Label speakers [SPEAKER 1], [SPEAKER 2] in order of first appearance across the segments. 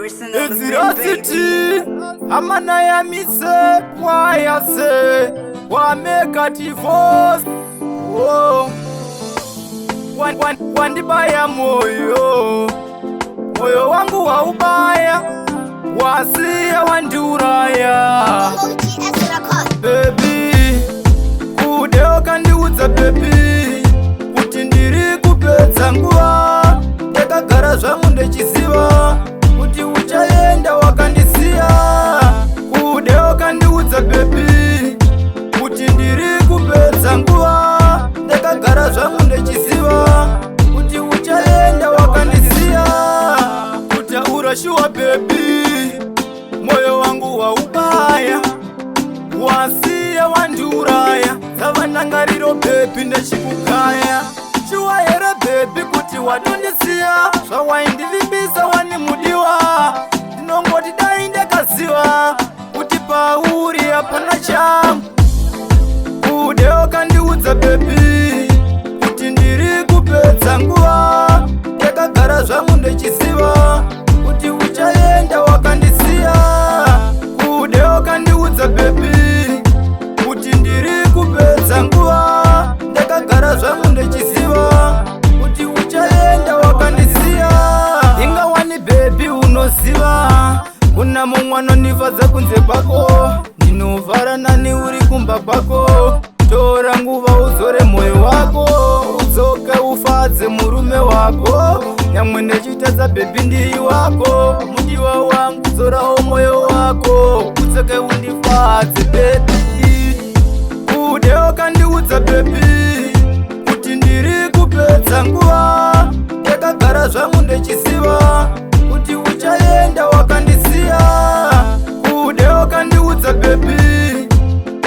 [SPEAKER 1] Exirosity, amana ya mise, wayase, wameka divorce. Oh, wandibaya moyo, moyo wangu wa ubaya, wasia wanduraya. Baby, kudeo kandiuza baby, kuti ndiri kupedza nguwa, ndakagara zvangu ndechiziva kuti uchaenda wakandisiya. Kudeo kandiudza baby, kuti ndiri kupedza nguwa, ndakagara zvangu ndechiziva kuti uchaenda wakandisiya. Kutaura shuwa baby, moyo wangu wa ubaya, wasiya wanduraya. Savanangariro baby ndechikukaya, shuwa here baby kuti wadondisiya. Zvawaindivibisa wanimudiwa, ndinongoti dai ndakaziva kuti pauri hapana changu. Kudeo kandiudza baby, kuti ndiri kupedza nguwa, ndakagara zvangu ndechiziva kuti uchaenda wakandisiya. Kudeo kandiudza baby, kuti ndiri kupedza nguwa, ndakagara zvangu ndechiziva kuti uchaenda wakandisiya. Ingawani baby unoziva, kuna mumwe anondifadza kunze kwako, ndinovhara nani uri kumba kwako. Tora nguva uzore moyo wako, udzoke ufadze murume wako. Nyamwe ndechitadza baby ndiri wako, mudiwa wangu zorawo moyo wako, udzoke undifadze baby. Kudeo kandiudza baby, kuti ndiri kupedza nguwa, ndakagara zvangu ndechiziva kuti uchaenda wakandisiya. Kudeo kandiudza baby,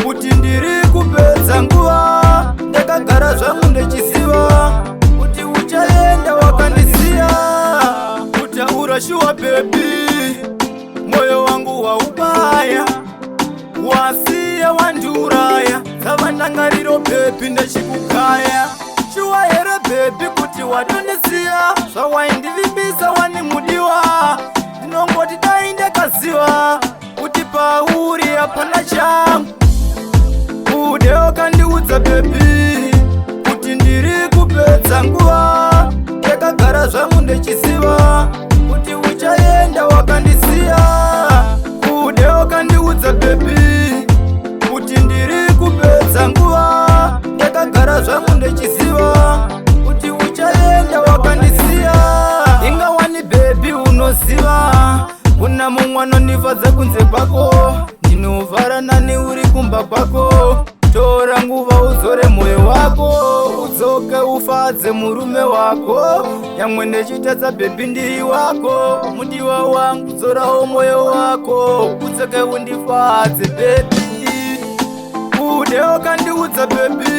[SPEAKER 1] kuti ndiri kupedza nguwa, ndakagara zvangu ndechiziva kuti uchaenda wakandisiya. Kutaura shuwa baby, moyo wangu wa ubaya, wasiya wanduraya. Savanangariro baby ndechikukaya, shuwa here baby kuti wadondisiya. Zvawaindivibisa wanimudiwa, ndinongoti dai ndakaziva kuti pauri hapana changu. Kudeo kandiudza baby, kuti ndiri kupedza nguwa, ndakagara zvangu ndechiziva kuti uchaenda wakandisiya. Kudeo kandiudza baby, kuti ndiri kupedza nguwa, ndakagara zvangu ndechiziva kuti uchaenda wakandisiya. Ingawani baby unoziva, kuna mumwe anondifadza kunze kwako, ndinovhara nani uri kumba kwako. Tora nguva uzore moyo wako, udzoke ufadze murume wako. Nyamwe ndechitadza baby ndiri wako, mudiwa wangu zorawo moyo wako, udzoke undifadze baby. Kudeo kandiudza baby,